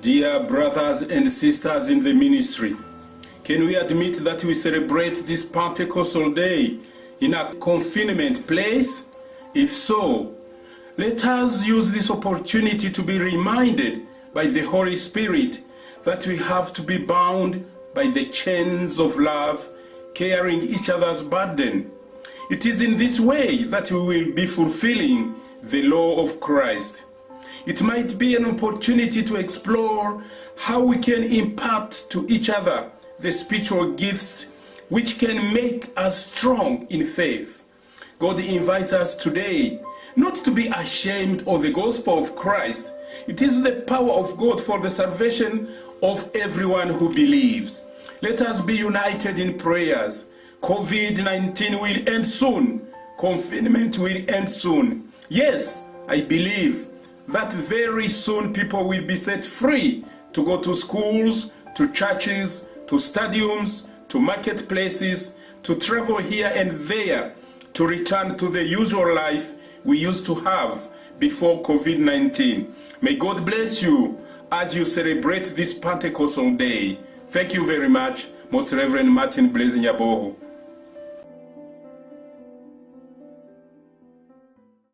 Dear brothers and sisters in the ministry, can we admit that we celebrate this Pentecostal day in a confinement place? If so, let us use this opportunity to be reminded by the Holy Spirit that we have to be bound by the chains of love, carrying each other's burden. It is in this way that we will be fulfilling the law of Christ. It might be an opportunity to explore how we can impart to each other the spiritual gifts which can make us strong in faith. God invites us today not to be ashamed of the gospel of Christ. It is the power of God for the salvation of everyone who believes. Let us be united in prayers. COVID-19 will end soon. Confinement will end soon. Yes, I believe that very soon people will be set free to go to schools, to churches, to stadiums, to marketplaces, to travel here and there, to return to the usual life we used to have before COVID-19. May God bless you as you celebrate this Pentecostal day. Thank you very much, Most Reverend Martin Blaise Nyaboho.